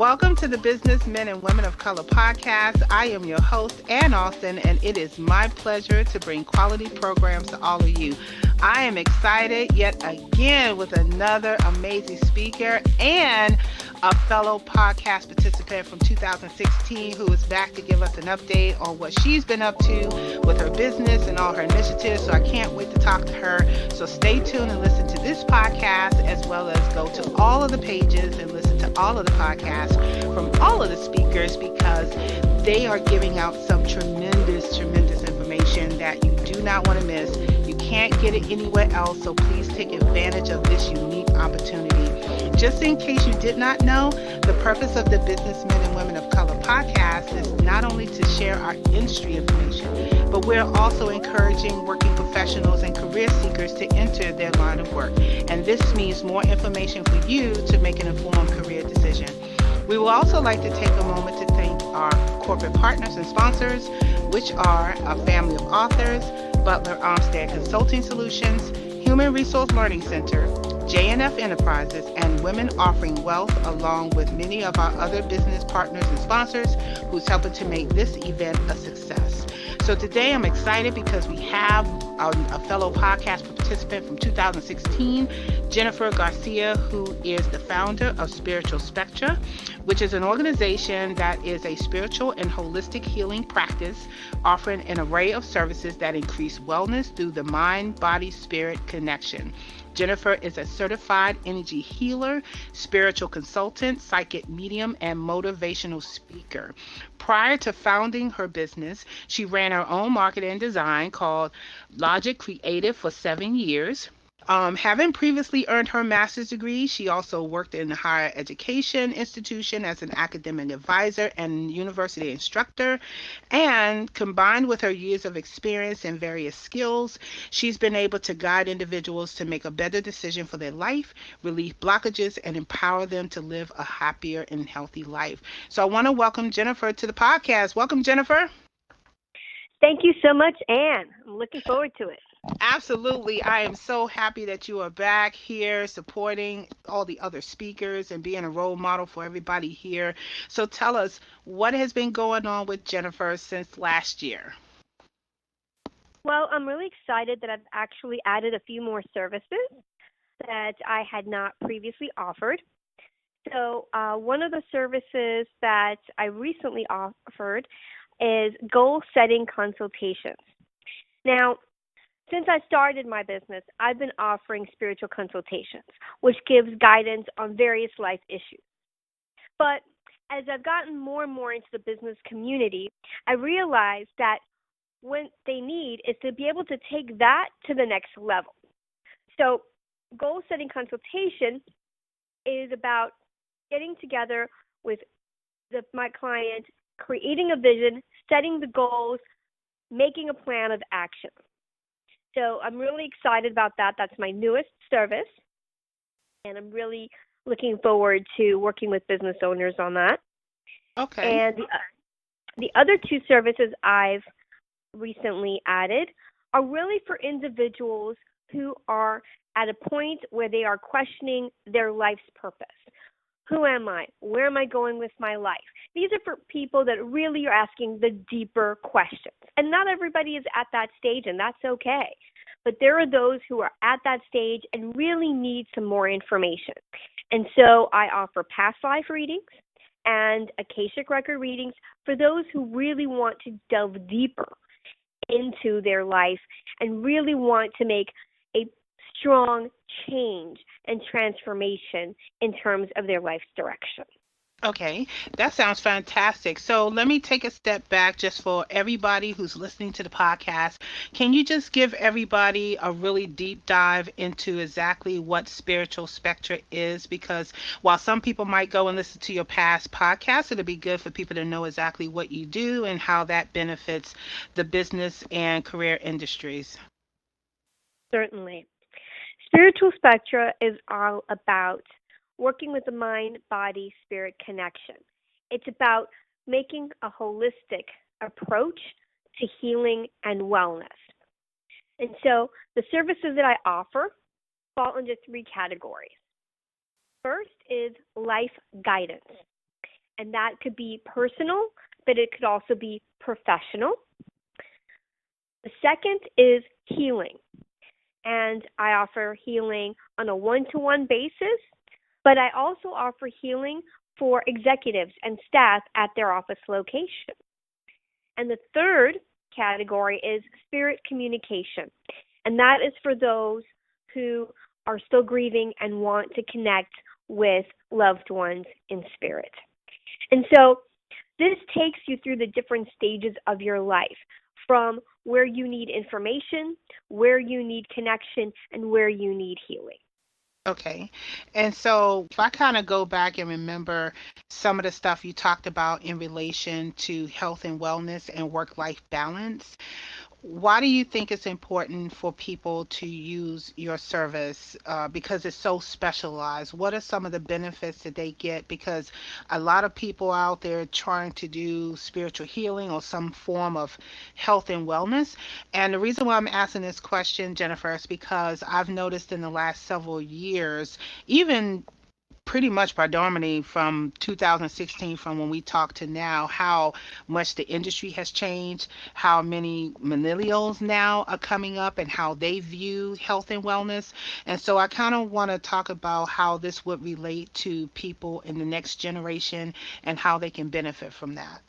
Welcome to the Business Men and Women of Color podcast. I am your host, Ann Austin, and it is my pleasure to bring quality programs to all of you. I am excited yet again with another amazing speaker and a fellow podcast participant from 2016 who is back to give us an update on what she's been up to with her business and all her initiatives. So I can't wait to talk to her. So stay tuned and listen to this podcast as well as go to all of the pages and listen to all of the podcasts from all of the speakers because they are giving out some tremendous information that you do not want to miss. You can't get it anywhere else, so please take advantage of this unique opportunity. Just in case you did not know, the purpose of the Businessmen and Women of Color podcast is not only to share our industry information, but we're also encouraging working professionals and career seekers to enter their line of work. And this means more information for you to make an informed career decision. We will also like to take a moment to thank our corporate partners and sponsors, which are a family of authors, Butler Armstead Consulting Solutions, Human Resource Learning Center, J&F Enterprises, and Women Offering Wealth, along with many of our other business partners and sponsors who's helping to make this event a success. So today I'm excited because we have a fellow podcast participant from 2016, Jennifer Garcia, who is the founder of Spiritual Spectra, which is an organization that is a spiritual and holistic healing practice offering an array of services that increase wellness through the mind-body-spirit connection. Jennifer is a certified energy healer, spiritual consultant, psychic medium, and motivational speaker. Prior to founding her business, she ran her own marketing and design called Logic Creative for 7 years. Having previously earned her master's degree, she also worked in a higher education institution as an academic advisor and university instructor. And combined with her years of experience and various skills, she's been able to guide individuals to make a better decision for their life, relieve blockages, and empower them to live a happier and healthy life. So I want to welcome Jennifer to the podcast. Welcome, Jennifer. Thank you so much, Anne. I'm looking forward to it. Absolutely. I am so happy that you are back here supporting all the other speakers and being a role model for everybody here. So tell us, what has been going on with Jennifer since last year? Well, I'm really excited that I've actually added a few more services that I had not previously offered. So one of the services that I recently offered is goal setting consultations. Now, since I started my business, I've been offering spiritual consultations, which gives guidance on various life issues. But as I've gotten more and more into the business community, I realized that what they need is to be able to take that to the next level. So goal setting consultation is about getting together with my client, creating a vision, setting the goals, making a plan of action. So I'm really excited about that. That's my newest service, and I'm really looking forward to working with business owners on that. Okay. And the other two services I've recently added are really for individuals who are at a point where they are questioning their life's purpose. Who am I? Where am I going with my life? These are for people that really are asking the deeper questions. And not everybody is at that stage, and that's okay. But there are those who are at that stage and really need some more information. And so I offer past life readings and Akashic record readings for those who really want to delve deeper into their life and really want to make a strong change and transformation in terms of their life's direction. Okay, that sounds fantastic. So let me take a step back just for everybody who's listening to the podcast. Can you just give everybody a really deep dive into exactly what Spiritual Spectra is? Because while some people might go and listen to your past podcasts, it'll be good for people to know exactly what you do and how that benefits the business and career industries. Certainly. Spiritual Spectra is all about working with the mind-body-spirit connection. It's about making a holistic approach to healing and wellness. And so the services that I offer fall into three categories. First is life guidance. and that could be personal, but it could also be professional. The second is healing, and I offer healing on a one-to-one basis, but I also offer healing for executives and staff at their office location. And the third category is spirit communication, and that is for those who are still grieving and want to connect with loved ones in spirit. And so this takes you through the different stages of your life, from where you need information, where you need connection, and where you need healing. Okay. And so if I kind of go back and remember some of the stuff you talked about in relation to health and wellness and work-life balance, why do you think it's important for people to use your service because it's so specialized? What are some of the benefits that they get? Because a lot of people out there trying to do spiritual healing or some form of health and wellness. And the reason why I'm asking this question, Jennifer, is because I've noticed in the last several years, even pretty much predominantly from 2016, from when we talked to now, how much the industry has changed, how many millennials now are coming up and how they view health and wellness. And so I kind of want to talk about how this would relate to people in the next generation and how they can benefit from that.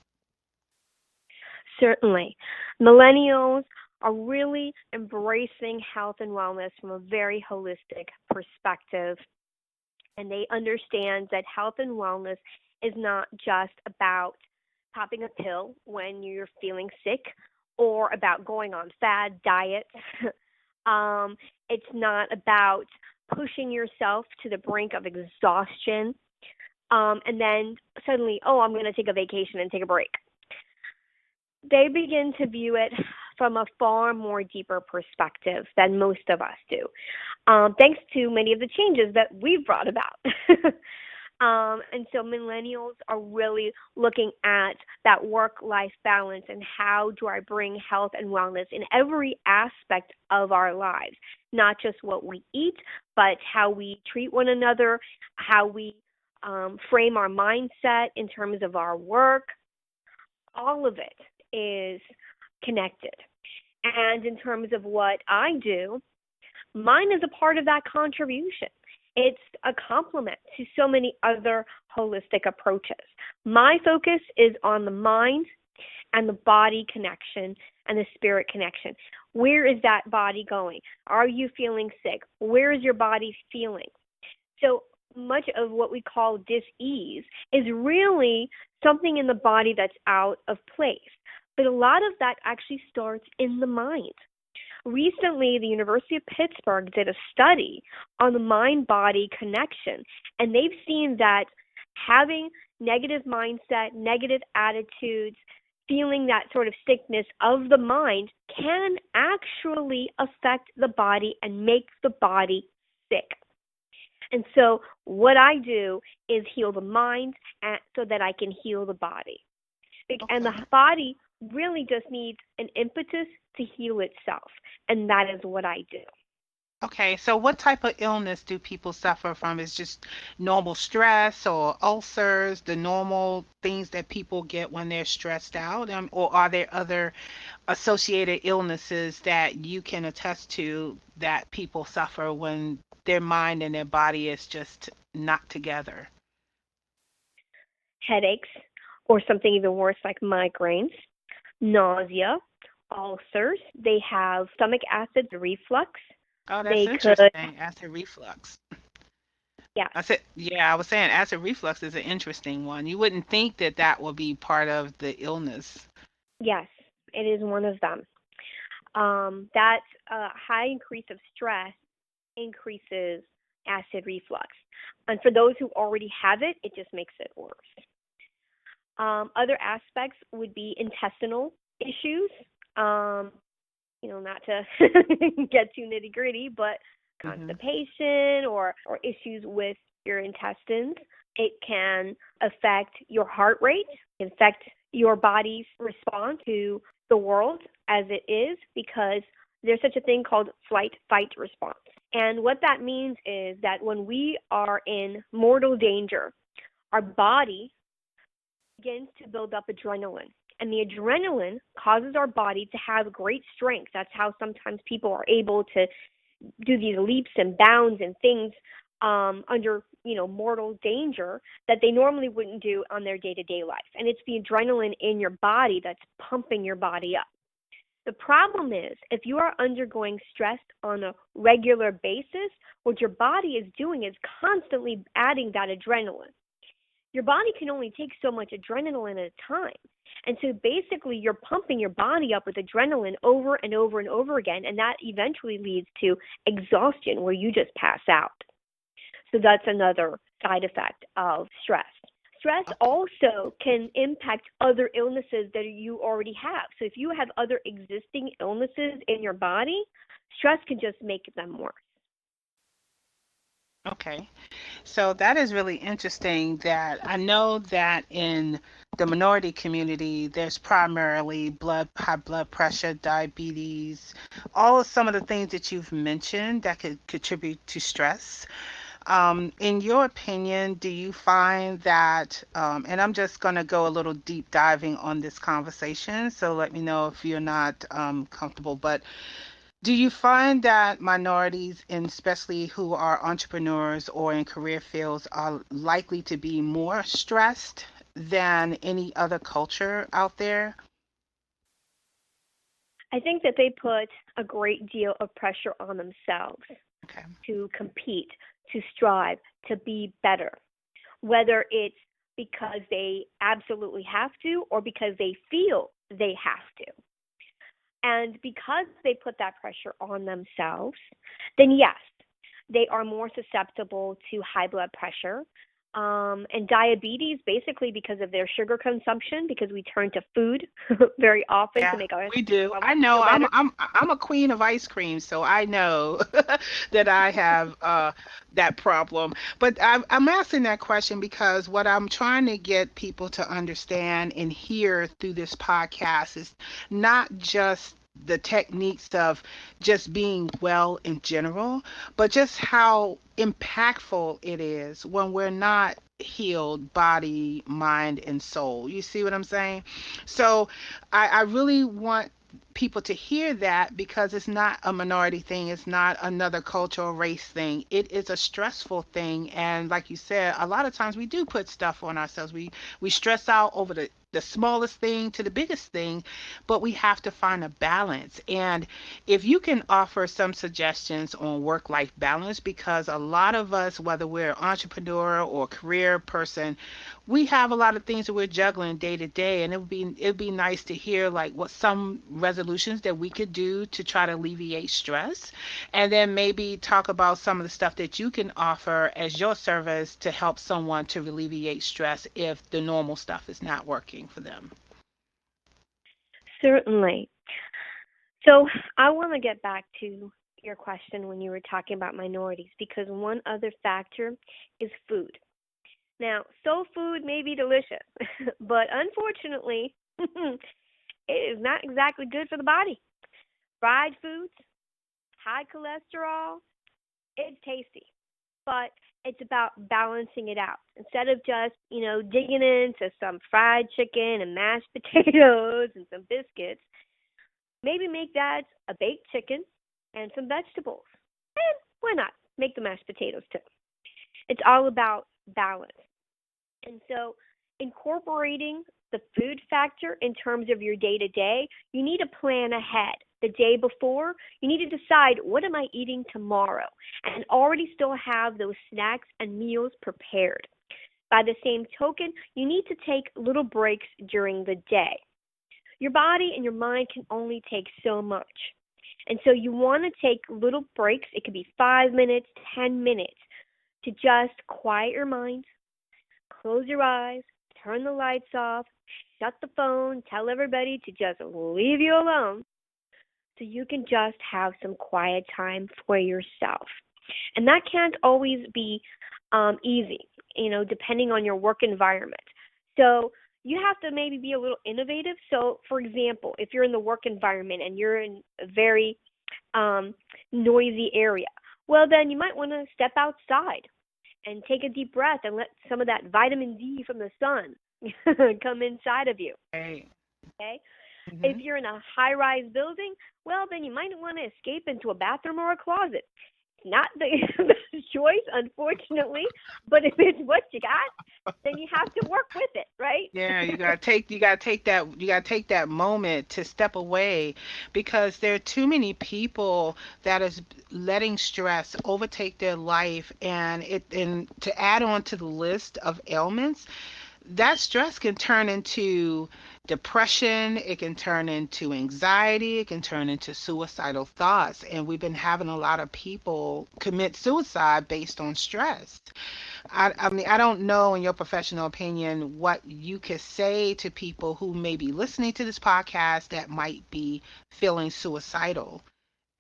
Certainly. Millennials are really embracing health and wellness from a very holistic perspective, and they understand that health and wellness is not just about popping a pill when you're feeling sick or about going on fad diets. It's not about pushing yourself to the brink of exhaustion, and then suddenly, oh, I'm going to take a vacation and take a break. They begin to view it from a far more deeper perspective than most of us do, thanks to many of the changes that we've brought about. And so millennials are really looking at that work-life balance and how do I bring health and wellness in every aspect of our lives, not just what we eat, but how we treat one another, how we frame our mindset in terms of our work. All of it is connected. And in terms of what I do, mine is a part of that contribution. It's a complement to so many other holistic approaches. My focus is on the mind and the body connection and the spirit connection. Where is that body going? Are you feeling sick? Where is your body feeling? So much of what we call dis-ease is really something in the body that's out of place. But a lot of that actually starts in the mind. Recently, the University of Pittsburgh did a study on the mind-body connection, and they've seen that having negative mindset, negative attitudes, feeling that sort of sickness of the mind can actually affect the body and make the body sick. And so what I do is heal the mind so that I can heal the body. And the Okay. body really just needs an impetus to heal itself. And that is what I do. Okay, so what type of illness do people suffer from? Is just normal stress or ulcers, the normal things that people get when they're stressed out? Or are there other associated illnesses that you can attest to that people suffer when their mind and their body is just not together? Headaches, or something even worse like migraines, nausea, ulcers. They have stomach acid reflux. Oh, that's They could, interesting. Acid reflux. yes, I said, yeah, I was saying acid reflux is an interesting one. You wouldn't think that that would be part of the illness. yes, it is one of them. That high increase of stress increases acid reflux. And for those who already have it, it just makes it worse. Other aspects would be intestinal issues. Um, not to get too nitty gritty, but Hmm. constipation or issues with your intestines. It can affect your heart rate, affect your body's response to the world as it is, because there's such a thing called flight fight response. And what that means is that when we are in mortal danger, our body begins to build up adrenaline. And the adrenaline causes our body to have great strength. That's how sometimes people are able to do these leaps and bounds and things under, mortal danger that they normally wouldn't do on their day-to-day life. And it's the adrenaline in your body that's pumping your body up. The problem is, if you are undergoing stress on a regular basis, what your body is doing is constantly adding that adrenaline. Your body can only take so much adrenaline at a time. And so basically, you're pumping your body up with adrenaline over and over and over again, and that eventually leads to exhaustion where you just pass out. So that's another side effect of stress. Stress also can impact other illnesses that you already have. So if you have other existing illnesses in your body, stress can just make them worse. Okay. So that is really interesting that I know that in the minority community, there's primarily high blood pressure, diabetes, all of some of the things that you've mentioned that could contribute to stress. In your opinion, do you find that, and I'm just going to go a little deep diving on this conversation, so let me know if you're not comfortable, but do you find that minorities, and especially who are entrepreneurs or in career fields, are likely to be more stressed than any other culture out there? I think that they put a great deal of pressure on themselves Okay. to compete, to strive, to be better, whether it's because they absolutely have to or because they feel they have to. And because they put that pressure on themselves, then yes, they are more susceptible to high blood pressure and diabetes, basically because of their sugar consumption, because we turn to food very often to Yeah, make our we do. levels I know feel better. I'm a queen of ice cream, so I know that I have that problem. But I'm asking that question because what I'm trying to get people to understand and hear through this podcast is not just the techniques of just being well in general, but just how impactful it is when we're not healed body, mind, and soul. You see what I'm saying? So I really want people to hear that because it's not a minority thing. It's not another cultural race thing. It is a stressful thing. And like you said, a lot of times we do put stuff on ourselves. We stress out over the smallest thing to the biggest thing, but we have to find a balance. And if you can offer some suggestions on work life balance, because a lot of us, whether we're an entrepreneur or career person, we have a lot of things that we're juggling day to day, and it would be nice to hear like what some resolutions that we could do to try to alleviate stress, and then maybe talk about some of the stuff that you can offer as your service to help someone to alleviate stress if the normal stuff is not working for them. Certainly. So I want to get back to your question when you were talking about minorities because one other factor is food. Now, soul food may be delicious, but unfortunately, it is not exactly good for the body. Fried foods, high cholesterol, it's tasty, but it's about balancing it out. Instead of just, digging into some fried chicken and mashed potatoes and some biscuits, maybe make that a baked chicken and some vegetables. And why not? Make the mashed potatoes too. It's all about balance. And so incorporating the food factor in terms of your day to day, you need to plan ahead. The day before, you need to decide what am I eating tomorrow and already still have those snacks and meals prepared. By the same token, you need to take little breaks during the day. Your body and your mind can only take so much. And so you want to take little breaks. It could be 5 minutes, 10 minutes to just quiet your mind, close your eyes, turn the lights off, shut the phone, tell everybody to just leave you alone so you can just have some quiet time for yourself. And that can't always be easy, depending on your work environment. So you have to maybe be a little innovative. So, for example, if you're in the work environment and you're in a very noisy area, well, then you might want to step outside and take a deep breath and let some of that vitamin D from the sun come inside of you. Right. Okay? If Hmm. you're in a high rise building, well, then you might want to escape into a bathroom or a closet. Not the best choice, unfortunately, but if it's what you got, then you have to work with it, right? Yeah, you gotta take that moment to step away because there are too many people that is letting stress overtake their life, and to add on to the list of ailments, that stress can turn into depression, it can turn into anxiety, it can turn into suicidal thoughts, and we've been having a lot of people commit suicide based on stress. I mean, I don't know, in your professional opinion, what you could say to people who may be listening to this podcast that might be feeling suicidal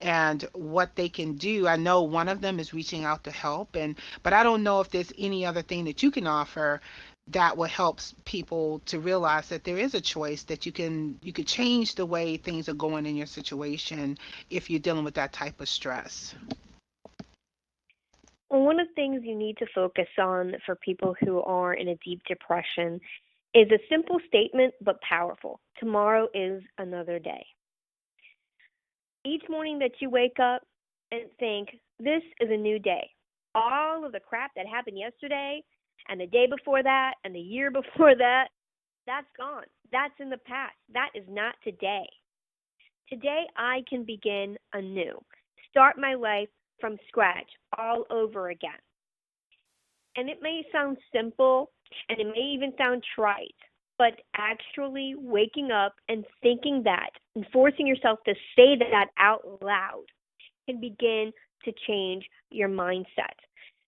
and what they can do. I know one of them is reaching out to help, but I don't know if there's any other thing that you can offer that will help people to realize that there is a choice, that you could change the way things are going in your situation if you're dealing with that type of stress. Well, one of the things you need to focus on for people who are in a deep depression is a simple statement but powerful. Tomorrow is another day. Each morning that you wake up and think, this is a new day. All of the crap that happened yesterday and the day before that and the year before that, that's gone. That's in the past. That is not today. Today, I can begin anew, start my life from scratch all over again. And it may sound simple and it may even sound trite, but actually waking up and thinking that and forcing yourself to say that out loud can begin to change your mindset.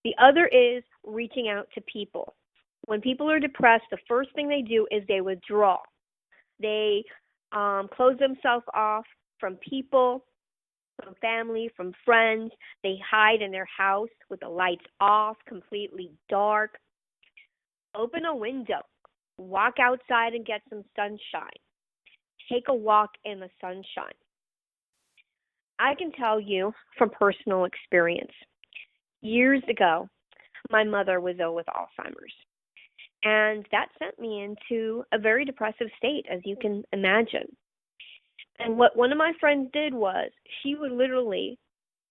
The other is reaching out to people. When people are depressed, the first thing they do is they withdraw. They close themselves off from people, from family, from friends. They hide in their house with the lights off, completely dark. Open a window, walk outside and get some sunshine. Take a walk in the sunshine. I can tell you from personal experience. Years ago, my mother was ill with Alzheimer's. And that sent me into a very depressive state, as you can imagine. And what one of my friends did was she would literally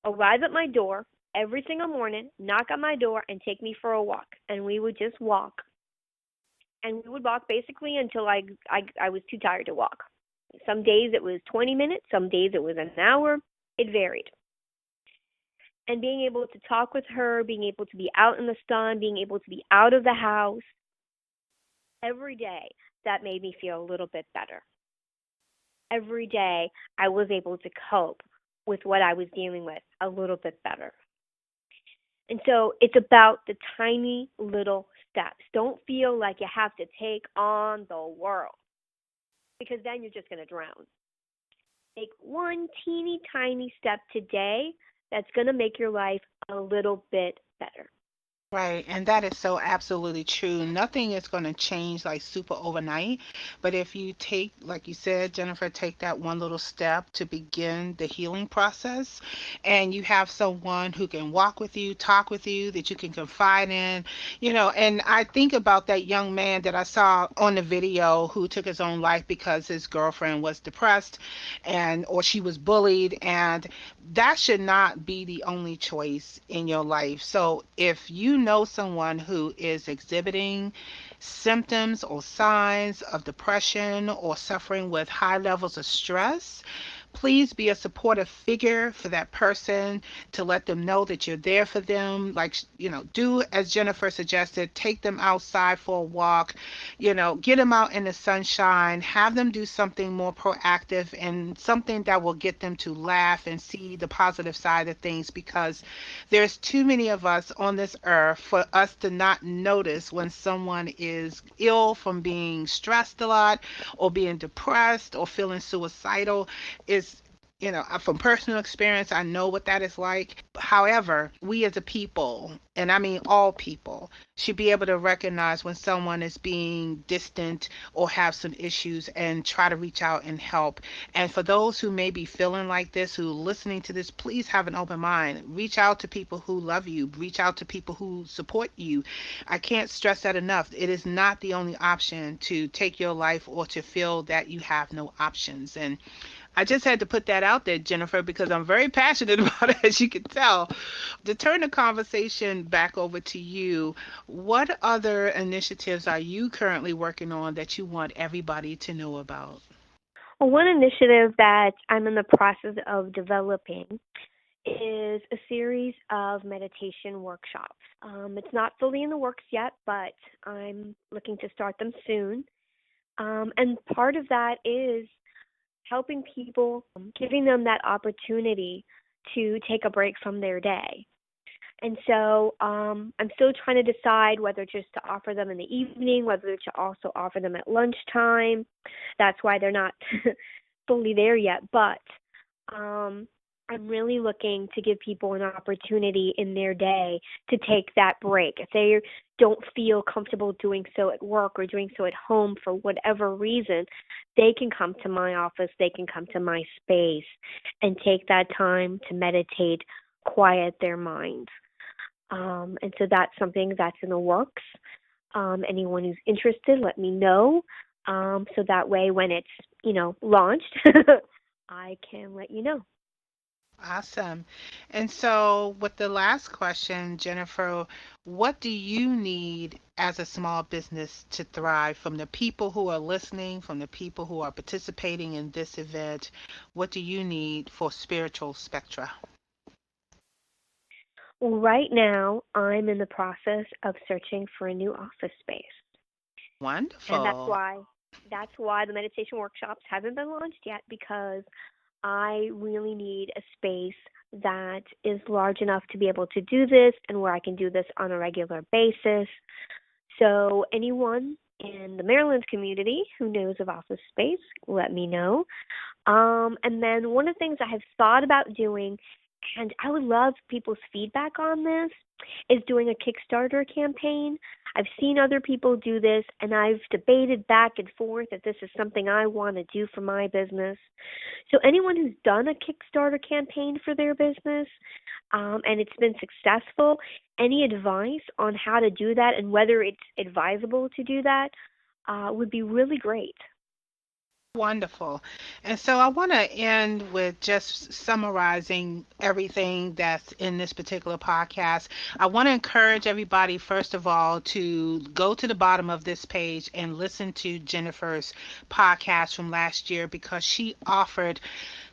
arrive at my door every single morning, knock on my door, and take me for a walk. And we would just walk. And we would walk basically until I was too tired to walk. Some days it was 20 minutes, some days it was an hour. It varied. And being able to talk with her, being able to be out in the sun, being able to be out of the house every day, that made me feel a little bit better. Every day I was able to cope with what I was dealing with a little bit better. And so it's about the tiny little steps. Don't feel like you have to take on the world because then you're just going to drown. Take one teeny tiny step today that's going to make your life a little bit better. Right, and that is so absolutely true. Nothing is going to change like super overnight, but if you take, like you said, Jennifer, take that one little step to begin the healing process, and you have someone who can walk with you, talk with you, that you can confide in, and I think about that young man that I saw on the video who took his own life because his girlfriend was depressed and or she was bullied, and that should not be the only choice in your life. So if you know someone who is exhibiting symptoms or signs of depression or suffering with high levels of stress, please be a supportive figure for that person, to let them know that you're there for them. Like, do as Jennifer suggested, take them outside for a walk, get them out in the sunshine, have them do something more proactive and something that will get them to laugh and see the positive side of things, because there's too many of us on this earth for us to not notice when someone is ill from being stressed a lot or being depressed or feeling suicidal. Is from personal experience, I know what that is like. However, we as a people, and I mean all people, should be able to recognize when someone is being distant or have some issues and try to reach out and help. And for those who may be feeling like this, who are listening to this, please have an open mind. Reach out to people who love you, reach out to people who support you. I can't stress that enough. It is not the only option to take your life or to feel that you have no options. And I just had to put that out there, Jennifer, because I'm very passionate about it, as you can tell. To turn the conversation back over to you, what other initiatives are you currently working on that you want everybody to know about? Well, one initiative that I'm in the process of developing is a series of meditation workshops. It's not fully in the works yet, but I'm looking to start them soon. And part of that is helping people, giving them that opportunity to take a break from their day. And so I'm still trying to decide whether just to offer them in the evening, whether to also offer them at lunchtime. That's why they're not fully there yet. But I'm really looking to give people an opportunity in their day to take that break. If they don't feel comfortable doing so at work or doing so at home for whatever reason, they can come to my office, they can come to my space and take that time to meditate, quiet their minds. And so that's something that's in the works. Anyone who's interested, let me know. So that way when it's, launched, I can let you know. Awesome. And so, with the last question, Jennifer, what do you need as a small business to thrive from the people who are listening, from the people who are participating in this event? What do you need for Spiritual Spectra? Well, right now, I'm in the process of searching for a new office space. And that's Wonderful. why the meditation workshops haven't been launched yet, because I really need a space that is large enough to be able to do this and where I can do this on a regular basis. So anyone in the Maryland community who knows of office space, let me know. And then one of the things I have thought about doing, and I would love people's feedback on this, is doing a Kickstarter campaign. I've seen other people do this, and I've debated back and forth if this is something I want to do for my business. So anyone who's done a Kickstarter campaign for their business, and it's been successful, any advice on how to do that and whether it's advisable to do that would be really great. Wonderful. And so I want to end with just summarizing everything that's in this particular podcast. I want to encourage everybody, first of all, to go to the bottom of this page and listen to Jennifer's podcast from last year, because she offered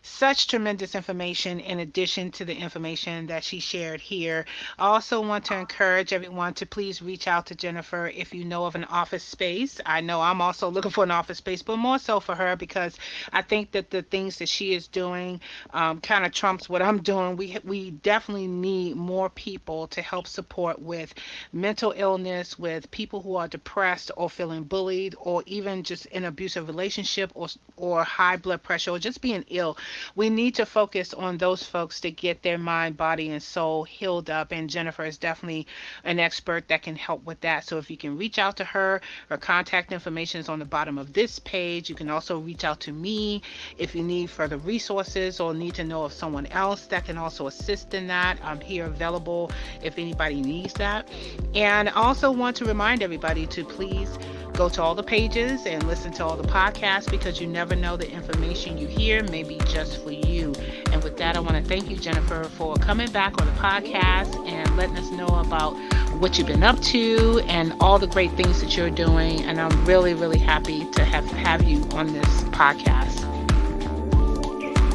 such tremendous information in addition to the information that she shared here. I also want to encourage everyone to please reach out to Jennifer if you know of an office space. I know I'm also looking for an office space, but more so for her, because I think that the things that she is doing kind of trumps what I'm doing. We definitely need more people to help support with mental illness, with people who are depressed or feeling bullied, or even just in abusive relationship, or high blood pressure, or just being ill. We need to focus on those folks to get their mind, body, and soul healed up. And Jennifer is definitely an expert that can help with that. So if you can reach out to her, her contact information is on the bottom of this page. You can also reach out to me if you need further resources or need to know of someone else that can also assist in that. I'm here available if anybody needs that. And I also want to remind everybody to please go to all the pages and listen to all the podcasts, because you never know, the information you hear may be just for you. And with that, I want to thank you, Jennifer, for coming back on the podcast and letting us know about what you've been up to and all the great things that you're doing. And I'm really, really happy to have you on this podcast.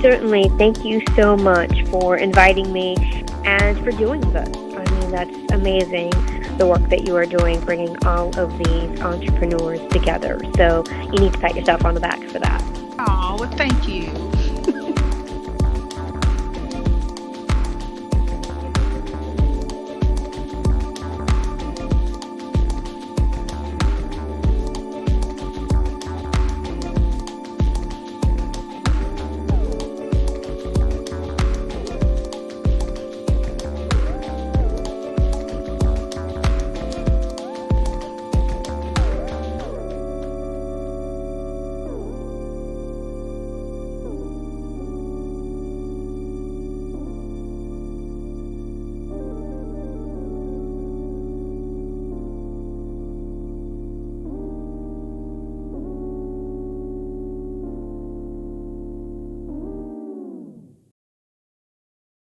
Certainly. Thank you so much for inviting me and for doing this. I mean, that's amazing, the work that you are doing, bringing all of these entrepreneurs together. So you need to pat yourself on the back for that. Oh, well, thank you.